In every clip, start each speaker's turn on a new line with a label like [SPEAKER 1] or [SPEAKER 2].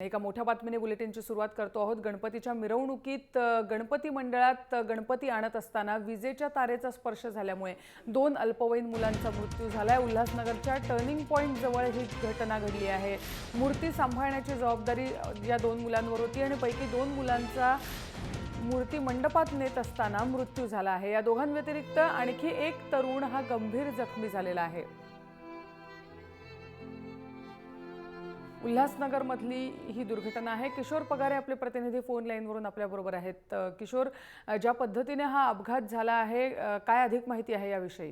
[SPEAKER 1] एका मोठ्या बातमीने बुलेटिनची सुरुवात करतो आहोत। गणपतीच्या मिरवणुकीत गणपती मंडळात गणपती आणत असताना विजेच्या तारेचा स्पर्श झाल्यामुळे 2 अल्पवयीन मुलांचा मृत्यू झालाय। उल्हासनगरच्या टर्निंग पॉइंट जवळ ही घटना घडली आहे। मूर्ती सांभाळण्याची जबाबदारी या 2 मुलांवर होती आणि पैकी 2 मुलांचा मूर्ती मंडपात नेत असताना मृत्यू झाला आहे। या दोघांव्यतिरिक्त आणखी एक तरुण हा गंभीर जखमी झालेला आहे। उल्हासनगर मधली ही दुर्घटना आहे। किशोर पगारे आपले प्रतिनिधी फोन लाईनवरून आपल्याबरोबर आहेत। किशोर, ज्या पद्धतीने हा अपघात झाला आहे, काय अधिक माहिती आहे याविषयी?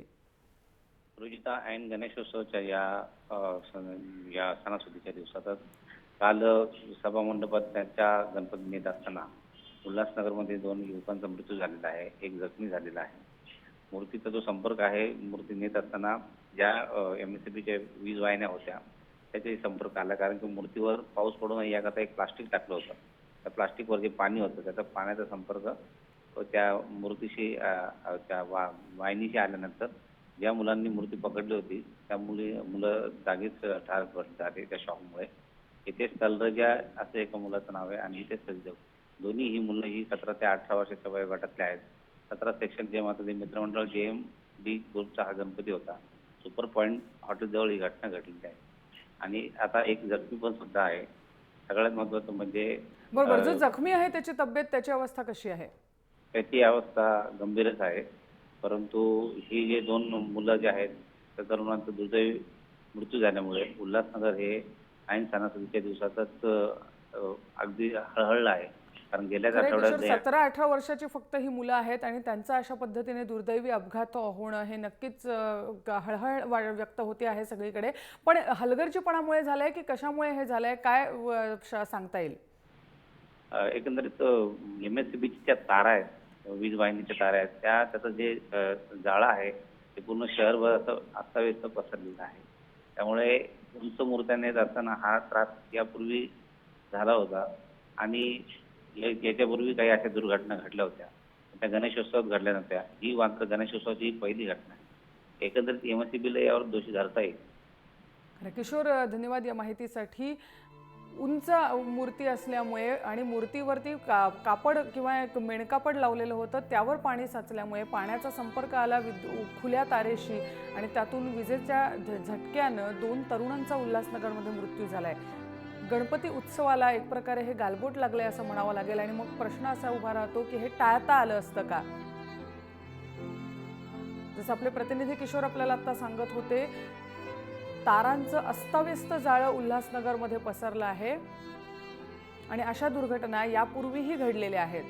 [SPEAKER 2] रुजिता, ऐन गणेशोत्सवाच्या या सणासुदीच्या दिवसातच काल सभा मंडपात त्यांच्या गणपती नेत असताना उल्हासनगरमध्ये 2 युवकांचा मृत्यू झालेला आहे, एक जखमी झालेला आहे। मूर्तीचा जो संपर्क आहे, मूर्ती नेत असताना ज्या MSCBच्या वीज वाहिन्या होत्या त्याचाही संपर्क आला, कारण की मूर्तीवर पाऊस पडू नये याकरता एक प्लास्टिक टाकलं होतं। त्या प्लास्टिकवर जे पाणी होतं त्याचा पाण्याचा संपर्क त्या मूर्तीशी त्या वाहिनीशी आल्यानंतर ज्या मुलांनी मूर्ती पकडली होती त्या मुलं जागीच ठार झाले त्या शॉकमुळे। इथेच तलरजा असं एका मुलाचं नाव आहे आणि इथेच सजदेव। दोन्ही ही मुलं ही 17 ते 18 वर्षाच्या वयोगटातले आहेत। 17 सेक्शन जे माता मित्रमंडळ JMD ग्रुपचा हा गणपती होता। सुपर पॉइंट हॉटेलजवळ ही घटना घडलेली आहे आणि आता एक जखमी पण सुद्धा आहे। सगळ्यात महत्त्वाचं म्हणजे
[SPEAKER 1] बरोबर, जो जखमी आहे त्याची तब्येत, त्याची अवस्था कशी आहे?
[SPEAKER 2] त्याची अवस्था गंभीरच आहे, परंतु ही जे 2 मुलं जे आहेत त्या तरुणांचा दुर्दैवी मृत्यू झाल्यामुळे उल्हासनगर हे ऐन सणासुदीच्या दिवसातच अगदी हळहळलं आहे। कारण गेल्याच आठवड्यात
[SPEAKER 1] 17-18 वर्षाची फक्त ही मुलं आहेत आणि त्यांचा अशा पद्धतीने दुर्दैवी अपघात होणं हे नक्कीच हळहळ व्यक्त होते आहे सगळीकडे। पण हलगर्जीपणामुळे झालंय की कशामुळे हे झालंय, काय सांगता येईल?
[SPEAKER 2] एकंदरीत MSCBच्या तारा आहेत, वीज वाहिनीच्या तारा आहेत, त्याचं जे जाळं आहे ते पूर्ण शहरभर असं अस्ताव्यस्त पसरलेलं आहे। त्यामुळे उंच मूर्त्या नेत असताना हा त्रास यापूर्वी झाला होता आणि याच्यापूर्वी काही अशा दुर्घटना घडल्या होत्या, त्या गणेशोत्सवात घडल्या नव्हत्या। ही मात्र गणेशोत्सवाची ही पहिली घटना आहे। एकंदरीत MSCBला यावर दोषी धरता येईल।
[SPEAKER 1] किशोर, धन्यवाद या माहितीसाठी। उंच मूर्ती असल्यामुळे आणि मूर्तीवरती कापड किंवा एक मेणकापड लावलेलं होतं, त्यावर पाणी साचल्यामुळे पाण्याचा संपर्क आला खुल्या तारेशी आणि त्यातून विजेच्या झटक्यानं 2 तरुणांचा उल्हासनगरमध्ये मृत्यू झालाय। गणपती उत्सवाला एक प्रकारे हे गालबोट लागले असं म्हणावं लागेल आणि मग प्रश्न असा उभा राहतो की हे टाळता आलं असतं का? जसं आपले प्रतिनिधी किशोर आपल्याला आता सांगत होते, तारांचं अस्ताव्यस्त जाळं उल्हासनगरमध्ये पसरलं आहे आणि अशा दुर्घटना यापूर्वीही घडलेल्या आहेत।